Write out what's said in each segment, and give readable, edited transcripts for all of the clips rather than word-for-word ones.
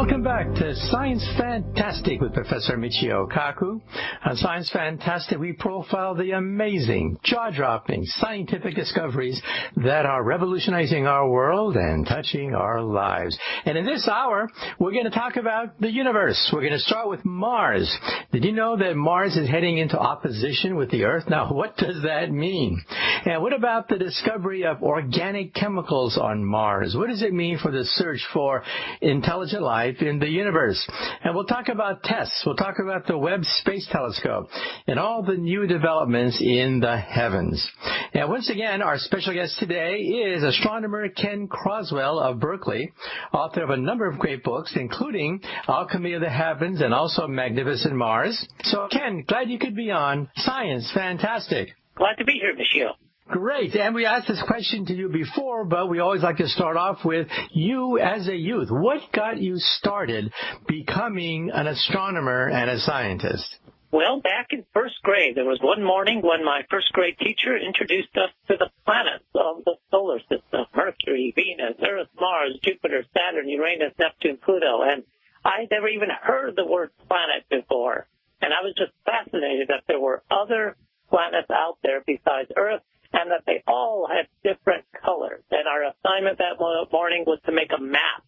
Welcome back to Science Fantastic with Professor Michio Kaku. On Science Fantastic, we profile the amazing, jaw-dropping scientific discoveries that are revolutionizing our world and touching our lives. And in this hour, we're going to talk about the universe. We're going to start with Mars. Did you know that Mars is heading into opposition with the Earth? Now, what does that mean? And what about the discovery of organic chemicals on Mars? What does it mean for the search for intelligent life in the universe? And we'll talk about tests. We'll talk about the Webb Space Telescope and all the new developments in the heavens. And once again, our special guest today is astronomer Ken Croswell of Berkeley, author of a number of great books, including Alchemy of the Heavens and also Magnificent Mars. So, Ken, glad you could be on Science Fantastic. Glad to be here, Michio. Great. And we asked this question to you before, but we always like to start off with you as a youth. What got you started becoming an astronomer and a scientist? Well, back in first grade, there was one morning when my first grade teacher introduced us to the planets of the solar system: Mercury, Venus, Earth, Mars, Jupiter, Saturn, Uranus, Neptune, Pluto. And I'd never even heard the word planet before. And I was just fascinated that there were other planets out there besides Earth, and that they all had different colors. And our assignment that morning was to make a map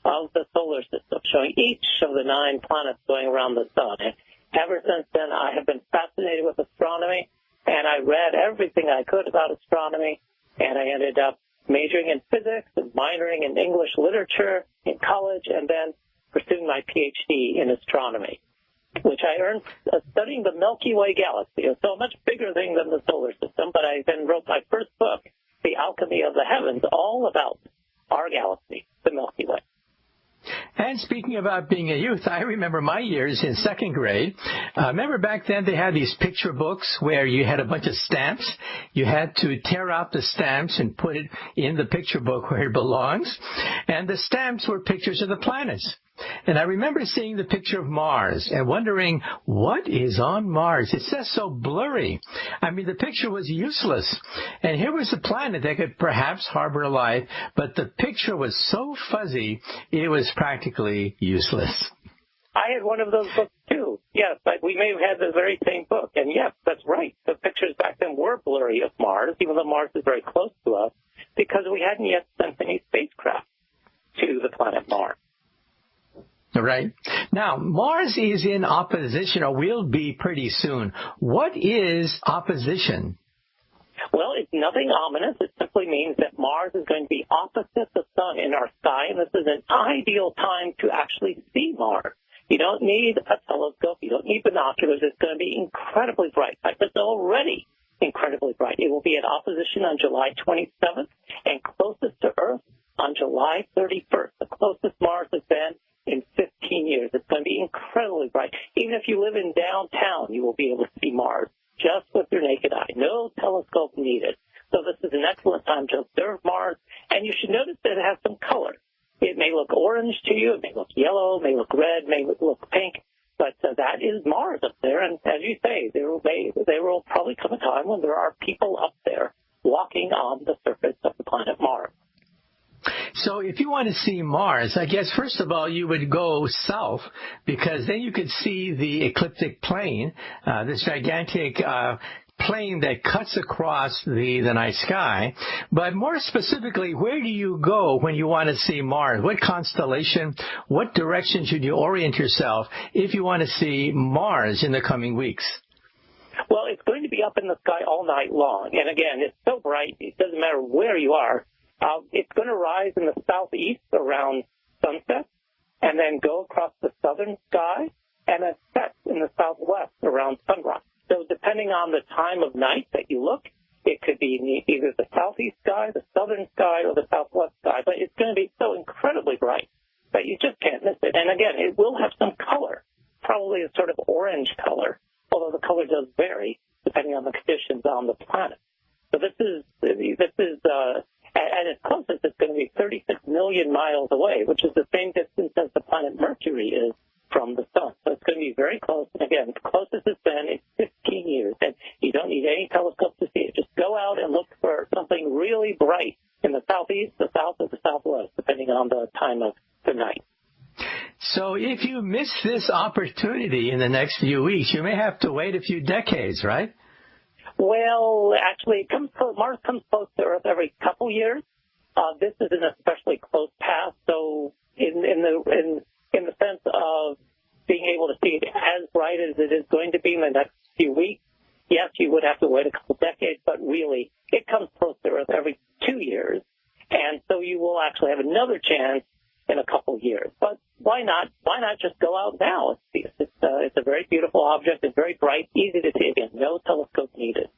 of the solar system, showing each of the 9 planets going around the sun. And ever since then, I have been fascinated with astronomy, and I read everything I could about astronomy, and I ended up majoring in physics and minoring in English literature in college, and then pursuing my PhD in astronomy, which I earned studying the Milky Way galaxy. It's so a much bigger thing than the solar system, but I then wrote my first book, The Alchemy of the Heavens, all about our galaxy, the Milky Way. And speaking about being a youth, I remember my years in second grade. Remember back then they had these picture books where you had a bunch of stamps. You had to tear out the stamps and put it in the picture book where it belongs. And the stamps were pictures of the planets. And I remember seeing the picture of Mars and wondering, what is on Mars? It's just so blurry. I mean, the picture was useless. And here was a planet that could perhaps harbor life, but the picture was so fuzzy, it was practically useless. I had one of those books, too. Yes, but we may have had the very same book. And yes, that's right. The pictures back then were blurry of Mars, even though Mars is very close to us, because we hadn't yet sent any spacecraft to the planet Mars. Right. Now, Mars is in opposition, or will be pretty soon. What is opposition? Well, it's nothing ominous. It simply means that Mars is going to be opposite the sun in our sky, and this is an ideal time to actually see Mars. You don't need a telescope. You don't need binoculars. It's going to be incredibly bright. In fact, it's already incredibly bright. It will be in opposition on July 27th and closest to Earth on July 31st, the closest Mars has been in 15 years. It's going to be incredibly bright. Even if you live in downtown, you will be able to see Mars just with your naked eye. No telescope needed. So this is an excellent time to observe Mars. And you should notice that it has some color. It may look orange to you. It may look yellow, may look red, may look pink. But that is Mars up there. And as you say, there will probably come a time when there are people up there walking on the surface of the planet Mars. So if you want to see Mars, I guess, first of all, you would go south, because then you could see the ecliptic plane, this gigantic plane that cuts across the night sky. But more specifically, where do you go when you want to see Mars? What constellation, what direction should you orient yourself if you want to see Mars in the coming weeks? Well, it's going to be up in the sky all night long. And again, it's so bright, it doesn't matter where you are. It's going to rise in the southeast around sunset, and then go across the southern sky, and then set in the southwest around sunrise. So depending on the time of night that you look, it could be either the southeast sky, the southern sky, or the southwest sky. But it's going to be so incredibly bright that you just can't miss it. And again, it will have some color, probably a sort of orange color, although the color does vary depending on the conditions on the planet. So this is at its closest, it's going to be 36 million miles away, which is the same distance as the planet Mercury is from the sun. So it's going to be very close. And again, the closest it's been in 15 years. And you don't need any telescope to see it. Just go out and look for something really bright in the southeast, the south, or the southwest, depending on the time of the night. So if you miss this opportunity in the next few weeks, you may have to wait a few decades, right? Well, actually, Mars comes close to Earth every couple years. This is an especially close pass, so in the sense of being able to see it as bright as it is going to be in the next few weeks, yes, you would have to wait a couple decades, but really, it comes close to Earth every 2 years, and so you will actually have another chance in a couple years. But why not? Why not just go out now? It's a very beautiful object. It's very bright, easy to see again. No telescope needed.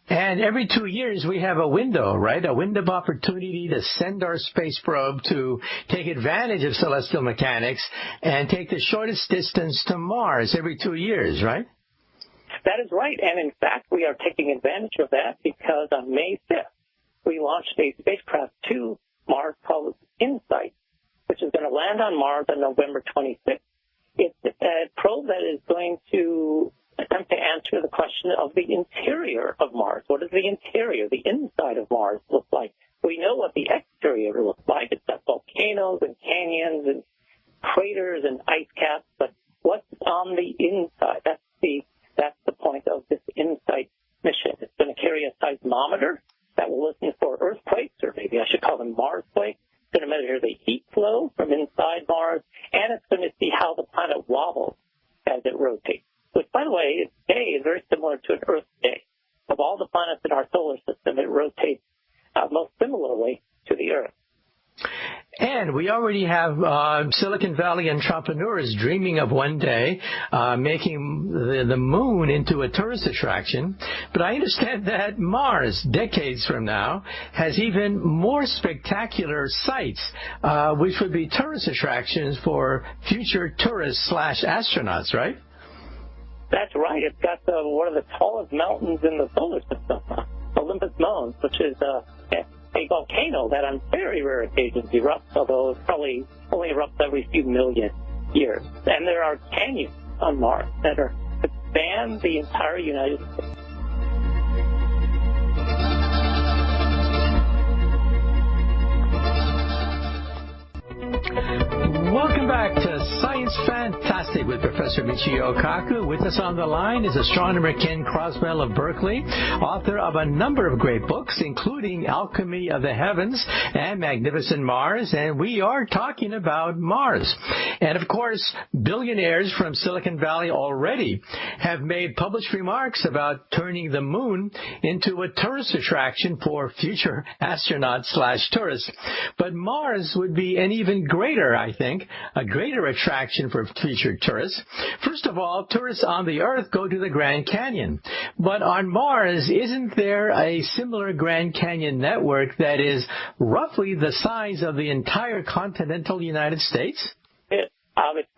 And every 2 years we have a window, right? A window of opportunity to send our space probe to take advantage of celestial mechanics and take the shortest distance to Mars every 2 years, right? That is right. And in fact, we are taking advantage of that because on May 5th, we launched a spacecraft to Mars called InSight, which is going to land on Mars on November 26th. It's a probe that is going to attempt to answer the question of the interior of Mars. What does the interior, the inside of Mars look like? We know what the exterior looks like. It's got volcanoes and canyons and craters and ice caps, but what's on the inside? That's the point of this InSight mission. It's going to carry a seismometer that will listen for earthquakes, or maybe I should call them Marsquakes. It's going to measure the heat flow from inside Mars, and it's going to see how the planet wobbles as it rotates. Which, by the way, its day is very similar to an Earth day. Of all the planets in our solar system, it rotates most similarly to the Earth. And we already have Silicon Valley entrepreneurs dreaming of one day making the moon into a tourist attraction. But I understand that Mars, decades from now, has even more spectacular sights, which would be tourist attractions for future tourists/astronauts, right? That's right. It's got one of the tallest mountains in the solar system, Olympus Mons, which is a volcano that on very rare occasions erupts, although it probably only erupts every few million years. And there are canyons on Mars that span the entire United States. Welcome back to Science Fantastic with Professor Michio Kaku. With us on the line is astronomer Ken Croswell of Berkeley, author of a number of great books, including Alchemy of the Heavens and Magnificent Mars, and we are talking about Mars. And of course, billionaires from Silicon Valley already have made published remarks about turning the moon into a tourist attraction for future astronauts/tourists. But Mars would be an even greater, I think, a greater attraction for future tourists. First of all, tourists on the Earth go to the Grand Canyon. But on Mars, isn't there a similar Grand Canyon network that is roughly the size of the entire continental United States? It's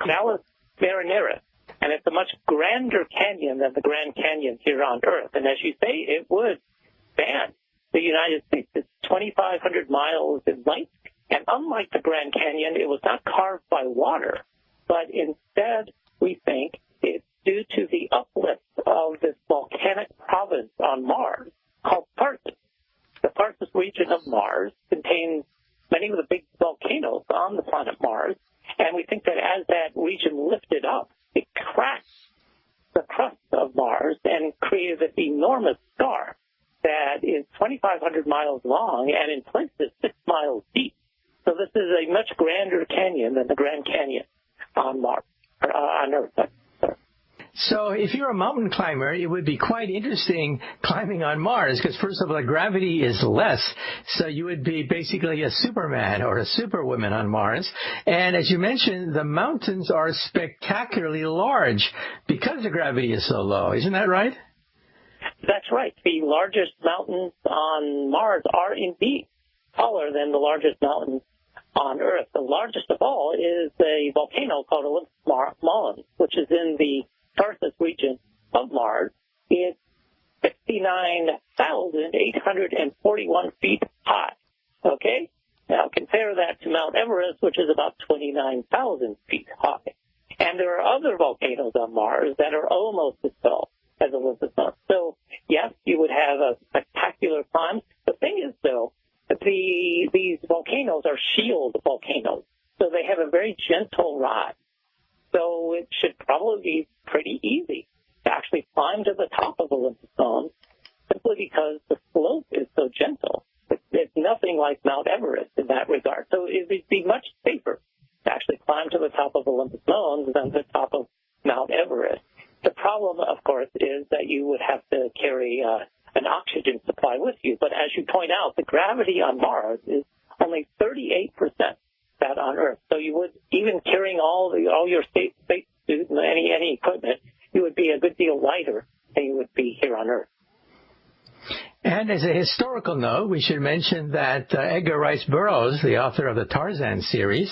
Canales Marineris, and it's a much grander canyon than the Grand Canyon here on Earth. And as you say, it would span the United States. It's 2,500 miles in length. And unlike the Grand Canyon, it was not carved by water, but instead, we think, it's due to the uplift of this volcanic province on Mars called Tarsus. The Tarsus region of Mars contains many of the big volcanoes on the planet Mars, and we think that as that region lifted up, it cracked the crust of Mars and created this enormous scar that is 2,500 miles long and in places 6 miles deep. So this is a much grander canyon than the Grand Canyon on Mars, or on Earth. So if you're a mountain climber, it would be quite interesting climbing on Mars because, first of all, the gravity is less. So you would be basically a Superman or a Superwoman on Mars. And as you mentioned, the mountains are spectacularly large because the gravity is so low. Isn't that right? That's right. The largest mountains on Mars are indeed taller than the largest mountains on Earth. The largest of all is a volcano called Olympus Mons, which is in the Tarsus region of Mars. It's 69,841 feet high. Okay? Now compare that to Mount Everest, which is about 29,000 feet high. And there are other volcanoes on Mars that are almost as tall as Olympus Mons. So, yes, you would have a spectacular climb. The thing is, though, these volcanoes are shield volcanoes. So they have a very very gentle rise. So it should probably be pretty easy to actually climb to the top of Olympus Mons simply because the slope is so gentle. It's nothing like Mount Everest in that regard. So it would be much safer to actually climb to the top of Olympus Mons than the top of Mount Everest. The problem, of course, is that you would have to carry an oxygen supply with you. But as you point out, the gravity on Mars is only 38% that on Earth. So you would, even carrying all your space suit and any equipment, you would be a good deal lighter than you would be here on Earth. And as a historical note, we should mention that Edgar Rice Burroughs, the author of the Tarzan series,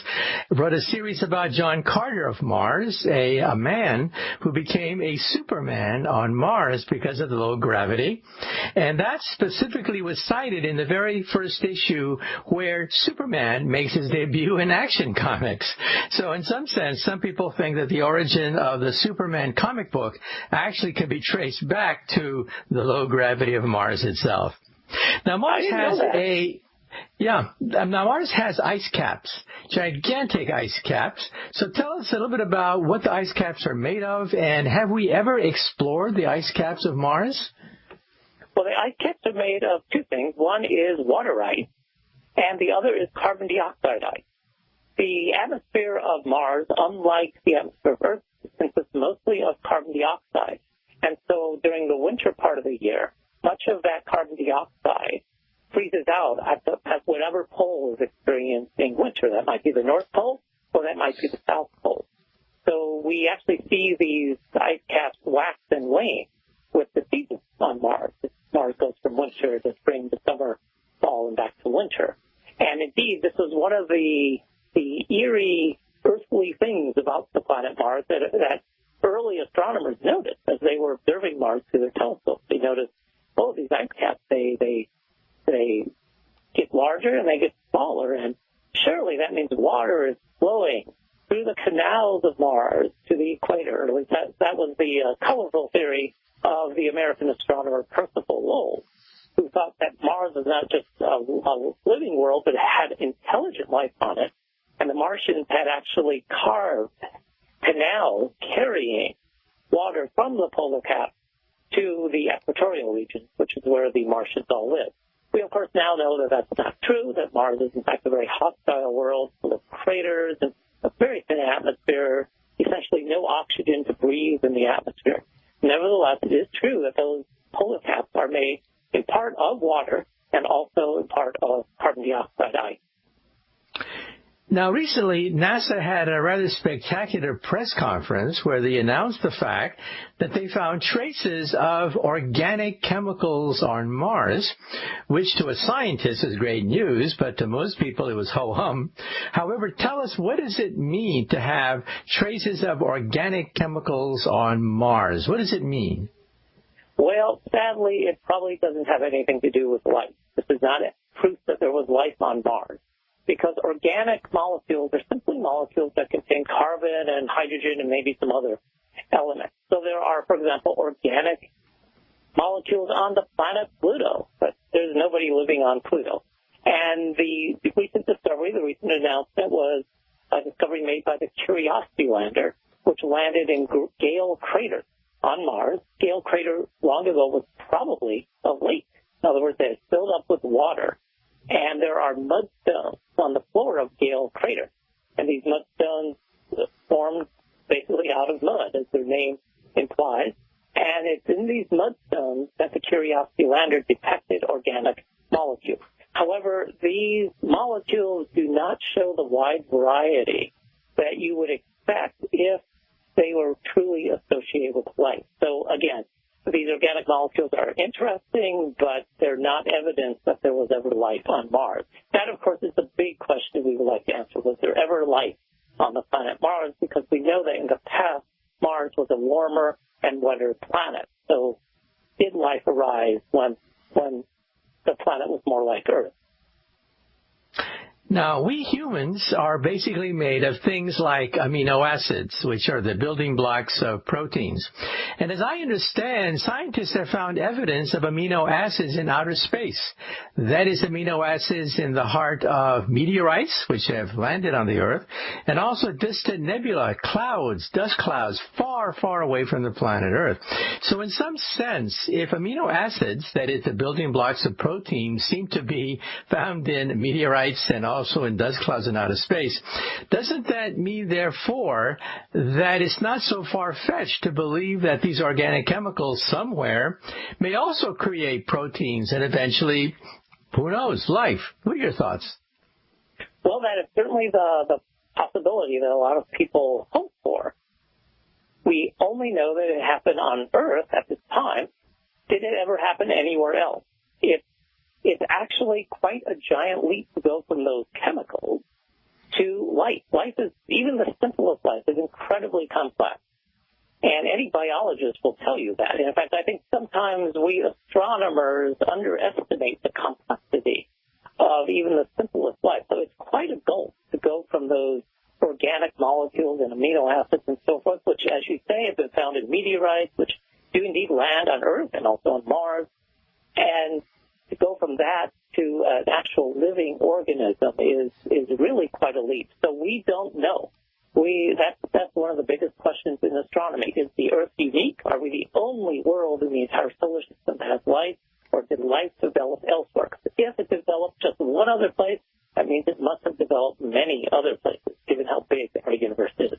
wrote a series about John Carter of Mars, a man who became a Superman on Mars because of the low gravity. And that specifically was cited in the very first issue where Superman makes his debut in Action Comics. So in some sense, some people think that the origin of the Superman comic book actually can be traced back to the low gravity of Mars itself. Now Mars has ice caps, gigantic ice caps. So tell us a little bit about what the ice caps are made of, and have we ever explored the ice caps of Mars? Well, the ice caps are made of two things. One is water ice, and the other is carbon dioxide ice. The atmosphere of Mars, unlike the atmosphere of Earth, consists mostly of carbon dioxide. And so during the winter part of the year, much of that carbon dioxide freezes out at whatever pole is experiencing winter. That might be the North Pole or that might be the South Pole. So we actually see these ice caps wax and wane with the seasons on Mars. Mars goes from winter to spring to summer, fall, and back to winter. And indeed, this was one of the eerie earthly things about the planet Mars that early astronomers noticed as they were observing Mars through their telescopes. They noticed, oh, these ice caps, they get larger and they get smaller, and surely that means water is flowing through the canals of Mars to the equator. At least that was the colorful theory of the American astronomer Percival Lowell, who thought that Mars was not just a living world, but it had intelligent life on it, and the Martians had actually carved canals carrying water from the polar cap to the equatorial region, which is where the Martians all live. We, of course, now know that that's not true, that Mars is, in fact, a very hostile world full of craters and a very thin atmosphere, essentially no oxygen to breathe in the atmosphere. Nevertheless, it is true that those polar caps are made in part of water and also in part of carbon dioxide ice. Now, recently, NASA had a rather spectacular press conference where they announced the fact that they found traces of organic chemicals on Mars, which to a scientist is great news, but to most people it was ho-hum. However, tell us, what does it mean to have traces of organic chemicals on Mars? What does it mean? Well, sadly, it probably doesn't have anything to do with life. This is not proof that there was life on Mars, because organic molecules are simply molecules that contain carbon and hydrogen and maybe some other elements. So there are, for example, organic molecules on the planet Pluto, but there's nobody living on Pluto. And the recent discovery, the recent announcement, was a discovery made by the Curiosity lander, which landed in Gale Crater on Mars. Gale Crater long ago was probably a lake. In other words, it had filled up with water. And there are mudstones on the floor of Gale Crater. And these mudstones formed basically out of mud, as their name implies. And it's in these mudstones that the Curiosity lander detected organic molecules. However, these molecules do not show the wide variety that you would expect if they were truly associated with life. So again, these organic molecules are interesting, but they're not evidence that there was ever life on Mars. That, of course, is the big question we would like to answer. Was there ever life on the planet Mars? Because we know that in the past, Mars was a warmer and wetter planet. So did life arise when the planet was more like Earth? Now, we humans are basically made of things like amino acids, which are the building blocks of proteins. And as I understand, scientists have found evidence of amino acids in outer space. That is, amino acids in the heart of meteorites, which have landed on the Earth, and also distant nebula, clouds, dust clouds, far, far away from the planet Earth. So in some sense, if amino acids, that is, the building blocks of proteins, seem to be found in meteorites and also in dust clouds in outer space, doesn't that mean, therefore, that it's not so far-fetched to believe that these organic chemicals somewhere may also create proteins and eventually, who knows, life? What are your thoughts? Well, that is certainly the possibility that a lot of people hope for. We only know that it happened on Earth at this time. Did it ever happen anywhere else? It's actually quite a giant leap to go from those chemicals to life. Life is, even the simplest life, is incredibly complex. And any biologist will tell you that. In fact, I think sometimes we astronomers underestimate the complexity of even the simplest life. So it's quite a gulf to go from those organic molecules and amino acids and so forth, which, as you say, have been found in meteorites, which do indeed land on Earth and also on Mars. And to go from that to an actual living organism is really quite a leap. So we don't know. That's one of the biggest questions in astronomy. Is the Earth unique? Are we the only world in the entire solar system that has life, or did life develop elsewhere? If it developed just in one other place, that means it must have developed many other places, given how big our universe is.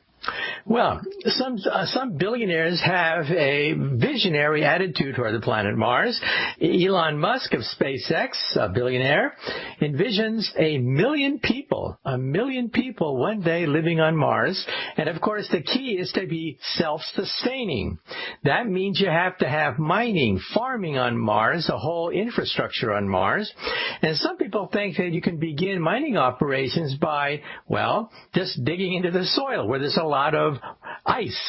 Well, some billionaires have a visionary attitude toward the planet Mars. Elon Musk of SpaceX, a billionaire, envisions a million people one day living on Mars. And of course, the key is to be self-sustaining. That means you have to have mining, farming on Mars, a whole infrastructure on Mars. And some people think that you can begin mining operations by, well, just digging into the soil where there's a lot of ice.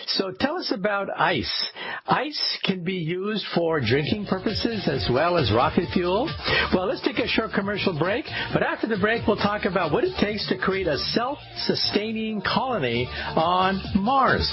So tell us about ice. Ice can be used for drinking purposes as well as rocket fuel. Well, let's take a short commercial break, but after the break we'll talk about what it takes to create a self-sustaining colony on Mars.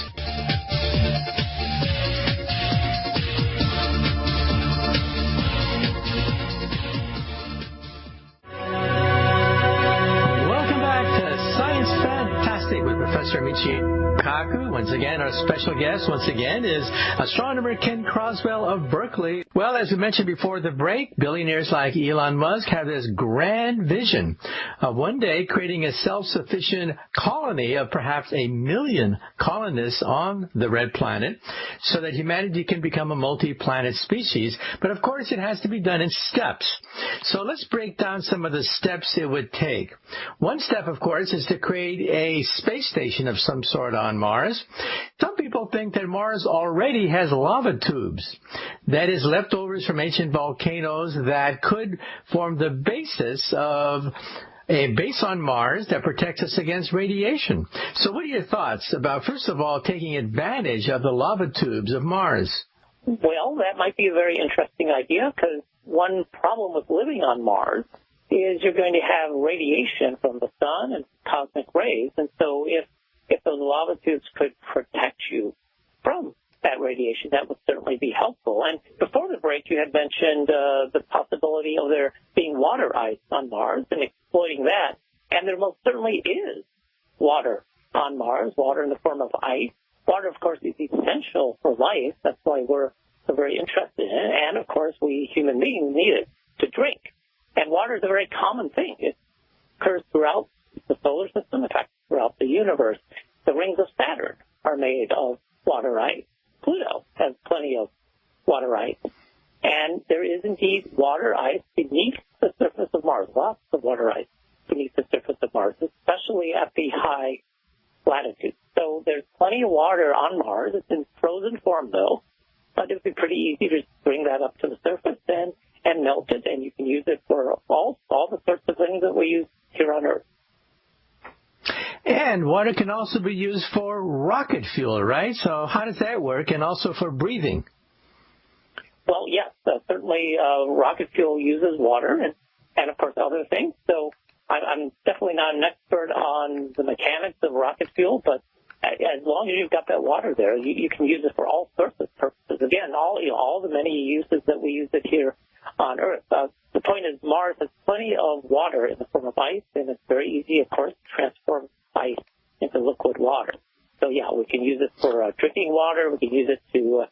With Professor Michio Kaku. Once again, our special guest, is astronomer Ken Croswell of Berkeley. Well, as we mentioned before the break, billionaires like Elon Musk have this grand vision of one day creating a self-sufficient colony of perhaps 1 million colonists on the red planet so that humanity can become a multi-planet species. But of course, it has to be done in steps. So let's break down some of the steps it would take. One step, of course, is to create a space station of some sort on Mars. Some people think that Mars already has lava tubes. That is, leftovers from ancient volcanoes that could form the basis of a base on Mars that protects us against radiation. So what are your thoughts about, first of all, taking advantage of the lava tubes of Mars? Well, that might be a very interesting idea, because one problem with living on Mars is you're going to have radiation from the sun and cosmic rays. And so if those lava tubes could protect you from that radiation, that would certainly be helpful. And before the break, you had mentioned the possibility of there being water ice on Mars and exploiting that. And there most certainly is water on Mars, water in the form of ice. Water, of course, is essential for life. That's why we're so very interested in it. And, of course, we human beings need it to drink. And water is a very common thing. It occurs throughout the solar system, in fact, throughout the universe. The rings of Saturn are made of water ice. Pluto has plenty of water ice. And there is indeed water ice beneath the surface of Mars, lots of water ice beneath the surface of Mars, especially at the high latitudes. So there's plenty of water on Mars. It's in frozen form, though, but it would be pretty easy to bring that up to the surface and melt it, and you can use it for all the sorts of things that we use here on Earth. And water can also be used for rocket fuel, right? So how does that work, and also for breathing? Well, yes, certainly rocket fuel uses water and, of course, other things. So I'm definitely not an expert on the mechanics of rocket fuel, but as long as you've got that water there, you can use it for all sorts of purposes. Again, all the many uses that we use it here on Earth. The point is Mars has plenty of water in the form of ice, and it's very easy, of course, to transform ice into liquid water. So, yeah, we can use it for drinking water. We can use it to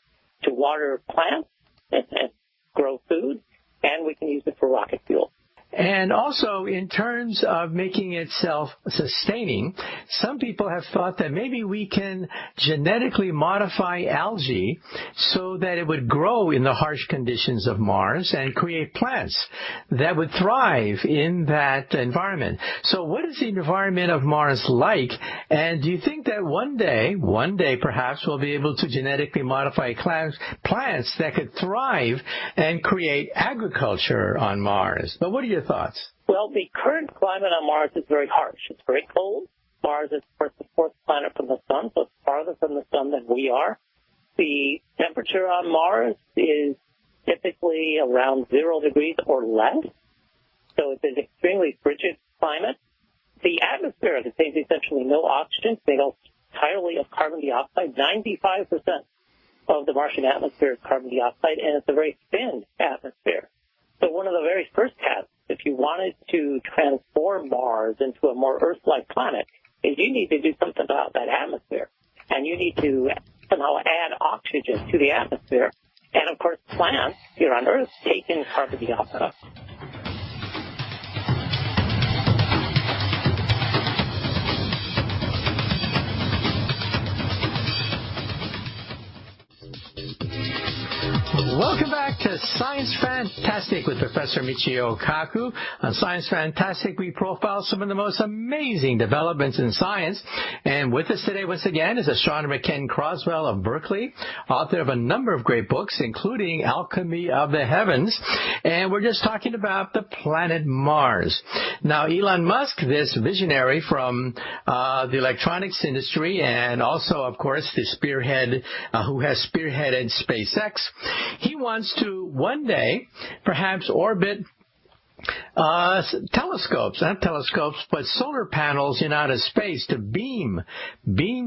water plants and grow food, and we can use it for rocket fuel. And also, in terms of making it self-sustaining, some people have thought that maybe we can genetically modify algae so that it would grow in the harsh conditions of Mars and create plants that would thrive in that environment. So what is the environment of Mars like? And do you think that one day perhaps we'll be able to genetically modify plants that could thrive and create agriculture on Mars? But what are your thoughts? Well, the current climate on Mars is very harsh. It's very cold. Mars is, of course, the fourth planet from the sun, so it's farther from the sun than we are. The temperature on Mars is typically around 0 degrees or less, so it's an extremely frigid climate. The atmosphere contains essentially no oxygen, made entirely of carbon dioxide. 95% of the Martian atmosphere is carbon dioxide, and it's a very thin atmosphere. So one of the very first tasks, if you wanted to transform Mars into a more Earth-like planet, is you need to do something about that atmosphere. And you need to somehow add oxygen to the atmosphere. And, of course, plants here on Earth take in carbon dioxide. Welcome back to Science Fantastic with Professor Michio Kaku. On Science Fantastic, we profile some of the most amazing developments in science. And with us today, once again, is astronomer Ken Croswell of Berkeley, author of a number of great books, including Alchemy of the Heavens. And we're just talking about the planet Mars. Now, Elon Musk, this visionary from the electronics industry, and also, of course, the who has spearheaded SpaceX, he wants to one day perhaps orbit telescopes, not telescopes, but solar panels in outer space to beam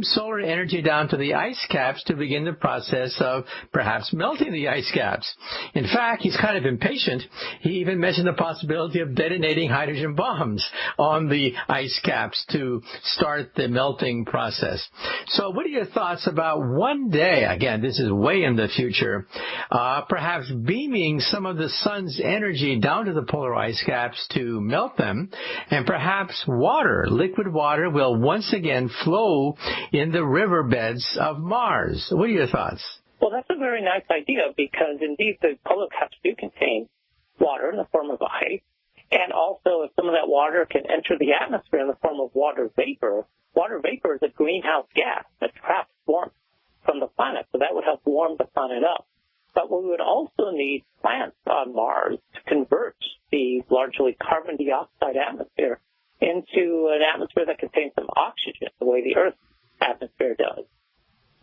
solar energy down to the ice caps to begin the process of perhaps melting the ice caps. In fact, he's kind of impatient. He even mentioned the possibility of detonating hydrogen bombs on the ice caps to start the melting process. So what are your thoughts about one day, again, this is way in the future, perhaps beaming some of the sun's energy down to the polar ice caps to melt them, and perhaps liquid water, will once again flow in the riverbeds of Mars. What are your thoughts? Well, that's a very nice idea because, indeed, the polar caps do contain water in the form of ice, and also if some of that water can enter the atmosphere in the form of water vapor is a greenhouse gas that traps warmth from the planet, so that would help warm the planet up. But we would also need plants on Mars to convert the largely carbon dioxide atmosphere into an atmosphere that contains some oxygen, the way the Earth's atmosphere does.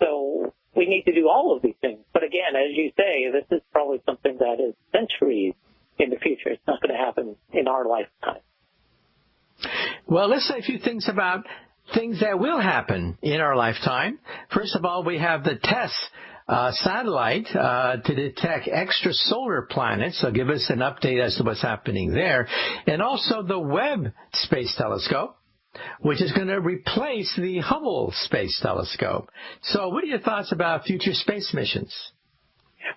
So we need to do all of these things. But again, as you say, this is probably something that is centuries in the future. It's not going to happen in our lifetime. Well, let's say a few things about things that will happen in our lifetime. First of all, we have the TESS satellite to detect extrasolar planets. So give us an update as to what's happening there. And also the Webb Space Telescope, which is going to replace the Hubble Space Telescope. So what are your thoughts about future space missions?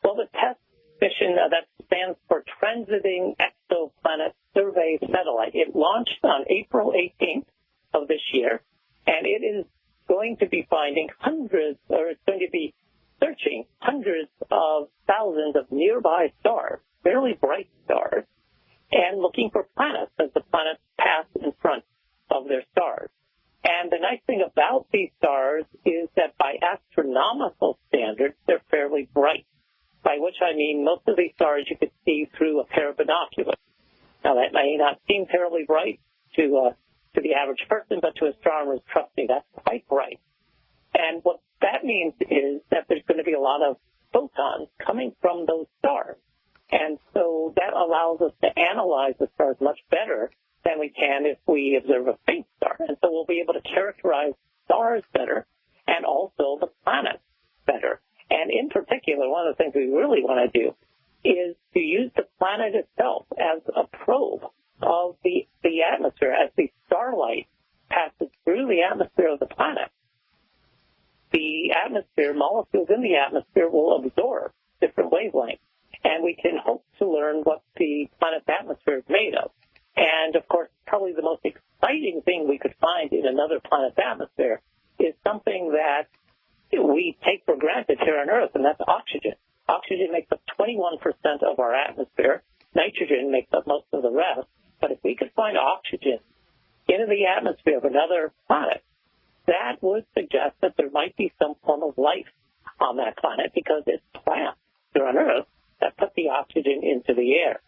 Well, the TESS mission, that stands for Transiting Exoplanet Survey Satellite. It launched on April 18th of this year, and it is going to be searching hundreds of thousands of nearby stars, fairly bright stars, and looking for planets as the planets pass in front of their stars. And the nice thing about these stars is that by astronomical standards, they're fairly bright, by which I mean most of these stars you could see through a pair of binoculars. Now, that may not seem terribly bright to the average person, but to astronomers, trust me, that's quite bright. And what that means is that there's going to be a lot of photons coming from those stars. And so that allows us to analyze the stars much better than we can if we observe a faint star. And so we'll be able to characterize stars better and also the planets better. And in particular, one of the things we really want to do is to use the planet itself as a probe of the atmosphere. As the starlight passes through the atmosphere of the planet, the atmosphere, molecules in the atmosphere will absorb different wavelengths. And we can hope to learn what the planet's atmosphere is made of. And, of course, probably the most exciting thing we could find in another planet's atmosphere is something that we take for granted here on Earth, and that's oxygen. Oxygen makes up 21% of our atmosphere. Nitrogen makes up most of the rest. But if we could find oxygen in the atmosphere of another planet, that would suggest that there might be some form of life on that planet because it's plants here on Earth that put the oxygen into the air.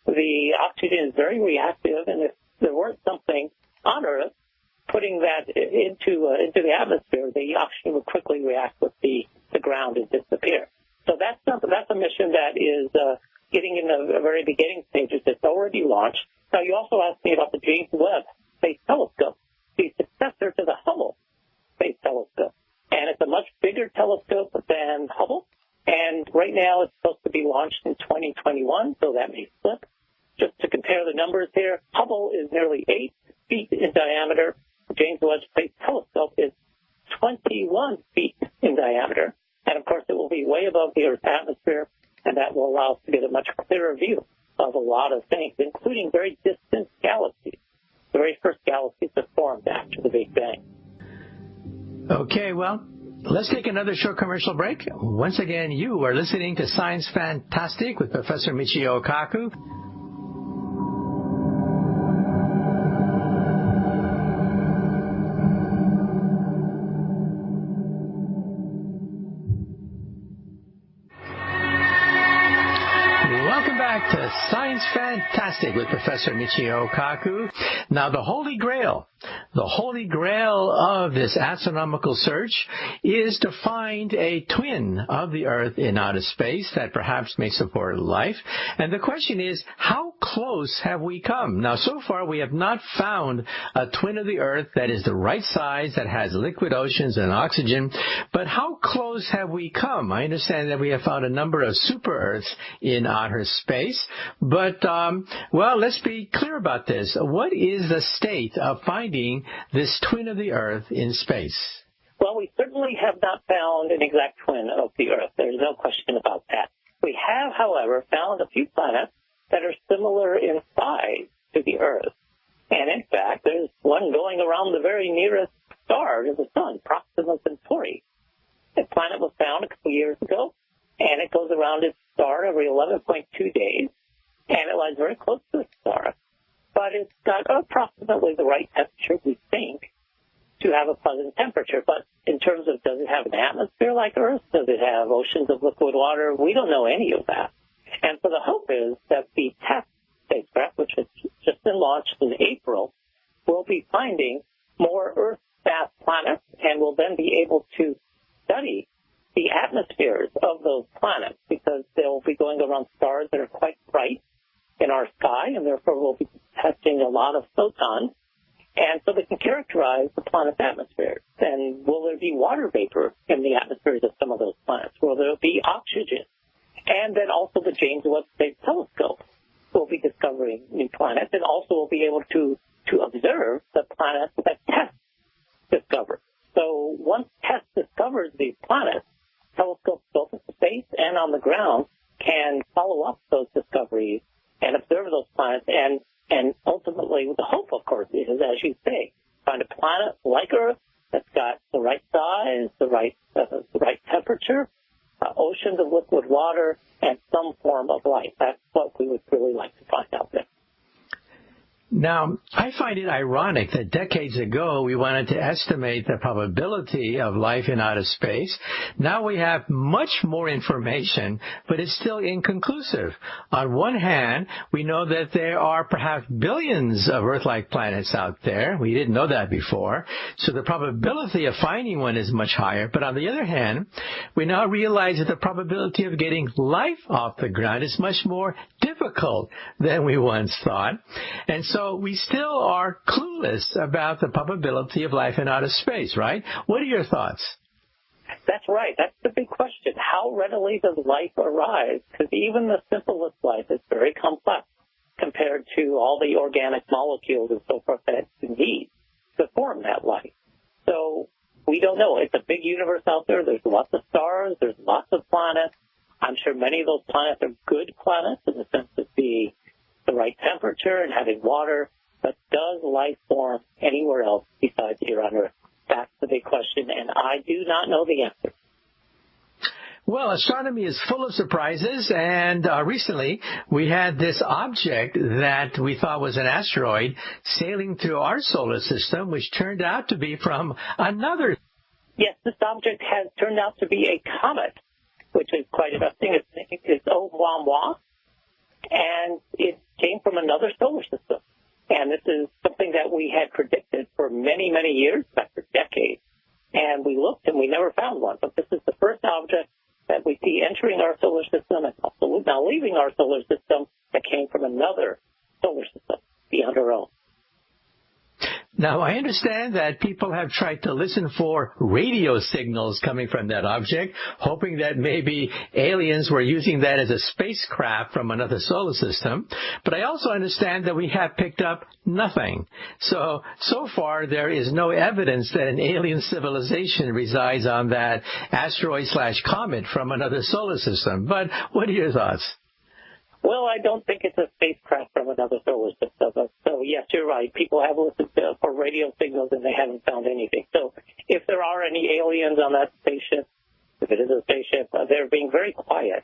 The oxygen is very reactive, and if there weren't something on Earth putting that into the atmosphere, the oxygen would quickly react with the ground and disappear. So that's a mission that is getting in the very beginning stages. It's already launched. Now, you also asked me about the James Webb Space Telescope, the successor to the Hubble Space Telescope. And it's a much bigger telescope than Hubble. And right now it's supposed to be launched in 2021, so that may slip. Just to compare the numbers here, Hubble is nearly 8 feet in diameter. The James Webb Space Telescope is 21 feet in diameter. And, of course, it will be way above the Earth's atmosphere, and that will allow us to get a much clearer view of a lot of things, including very distant galaxies. The very first galaxies that formed after the Big Bang. Okay, well, let's take another short commercial break. Once again, you are listening to Science Fantastic with Professor Michio Kaku. Welcome back to Science Fantastic with Professor Michio Kaku. Now, the Holy Grail of this astronomical search is to find a twin of the Earth in outer space that perhaps may support life. And the question is, how close have we come? Now, so far, we have not found a twin of the Earth that is the right size, that has liquid oceans and oxygen. But how close have we come? I understand that we have found a number of super Earths in outer space. But, well, let's be clear about this. What is the state of finding this twin of the Earth in space? Well, we certainly have not found an exact twin of the Earth. There's no question about that. We have, however, found a few planets that are similar in size to the Earth. And in fact, there's one going around the very nearest star to the Sun, Proxima Centauri. The planet was found a couple years ago, and it goes around its star every 11.2 days, and it lies very close to the star. But it's got approximately the right temperature, we think, to have a pleasant temperature. But in terms of does it have an atmosphere like Earth? Does it have oceans of liquid water? We don't know any of that. And so the hope is that the TESS spacecraft, which has just been launched in April, will be finding more Earth-fast planets and will then be able to study the atmospheres of those planets because they'll be going around stars that are quite bright in our sky, and therefore we'll be testing a lot of photons. And so they can characterize the planet's atmosphere. And will there be water vapor in the atmospheres of some of those planets? Will there be oxygen? And then also the James Webb Space Telescope will be discovering new planets and also will be able to observe the planets that TESS discovered. So once TESS discovers these planets, telescopes both in space and on the ground can follow up those discoveries and observe those planets. And ultimately, the hope, of course, is, as you say, find a planet like Earth that's got the right size, the right temperature, oceans of liquid water, and some form of life. That's what we would really like to find out there. Now, I find it ironic that decades ago we wanted to estimate the probability of life in outer space. Now we have much more information, but it's still inconclusive. On one hand, we know that there are perhaps billions of Earth-like planets out there. We didn't know that before. So the probability of finding one is much higher. But on the other hand, we now realize that the probability of getting life off the ground is much more difficult than we once thought. And so So we still are clueless about the probability of life in outer space, right? What are your thoughts? That's right. That's the big question. How readily does life arise? Because even the simplest life is very complex compared to all the organic molecules and so forth that it needs to form that life. So we don't know. It's a big universe out there. There's lots of stars. There's lots of planets. I'm sure many of those planets are good planets in the sense of the right temperature and having water. But does life form anywhere else besides here on Earth? That's the big question, and I do not know the answer. Well, astronomy is full of surprises, and recently we had this object that we thought was an asteroid sailing through our solar system, which turned out to be from another. Yes, this object has turned out to be a comet, which is quite interesting. It's Oumuamua, and it came from another solar system. And this is something that we had predicted for many, many years, back for decades. And we looked and we never found one. But this is the first object that we see entering our solar system and also now leaving our solar system that came from another solar system beyond our own. Now, I understand that people have tried to listen for radio signals coming from that object, hoping that maybe aliens were using that as a spacecraft from another solar system. But I also understand that we have picked up nothing. So far, there is no evidence that an alien civilization resides on that asteroid/comet from another solar system. But what are your thoughts? Well, I don't think it's a spacecraft from another solar system. So, yes, you're right. People have listened for radio signals, and they haven't found anything. So if there are any aliens on that spaceship, if it is a spaceship, they're being very quiet.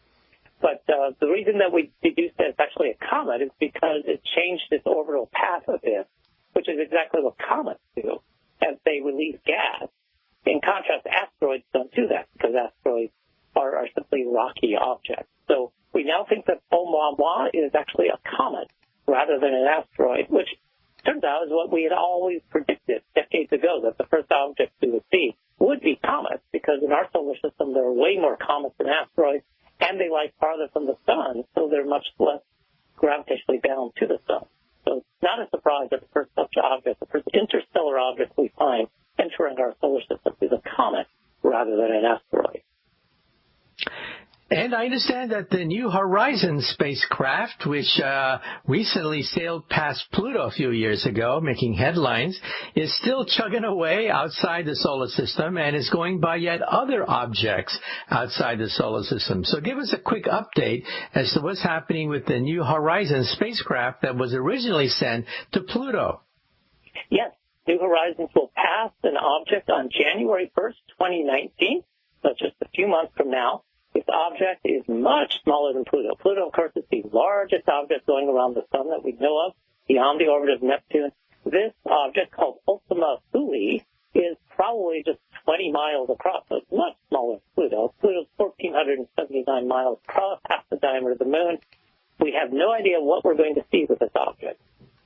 But the reason that we deduced that it's actually a comet is because it changed its orbital path a bit, which is exactly what comets do, as they release gas. In contrast, asteroids don't do that, because asteroids are simply rocky objects. So we now think that Oumuamua is actually a comet rather than an asteroid, which turns out is what we had always predicted decades ago, that the first objects we would see would be comets, because in our solar system there are way more comets than asteroids, and they lie farther from the sun, so they're much less gravitationally bound to the sun. So it's not a surprise that the first such object, the first interstellar object we find entering our solar system is a comet rather than an asteroid. And I understand that the New Horizons spacecraft, which recently sailed past Pluto a few years ago, making headlines, is still chugging away outside the solar system and is going by yet other objects outside the solar system. So give us a quick update as to what's happening with the New Horizons spacecraft that was originally sent to Pluto. Yes, New Horizons will pass an object on January 1st, 2019, so just a few months from now. This object is much smaller than Pluto. Pluto, of course, is the largest object going around the sun that we know of, beyond the orbit of Neptune. This object, called Ultima Thule, is probably just 20 miles across, so it's much smaller than Pluto. Pluto's 1,479 miles across, half the diameter of the moon. We have no idea what we're going to see with this object.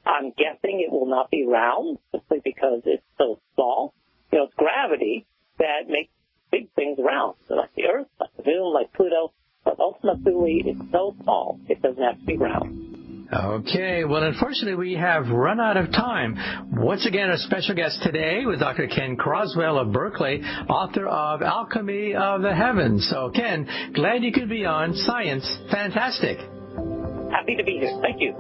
I'm guessing it will not be round, simply because it's so small. It's gravity that makes big things round, so like the Earth, like the Moon, like Pluto. But Ultima Thule is so small, it doesn't have to be round. Okay, well, unfortunately, we have run out of time. Once again, our special guest today was Dr. Ken Croswell of Berkeley, author of Alchemy of the Heavens. So, Ken, glad you could be on Science Fantastic. Happy to be here. Thank you.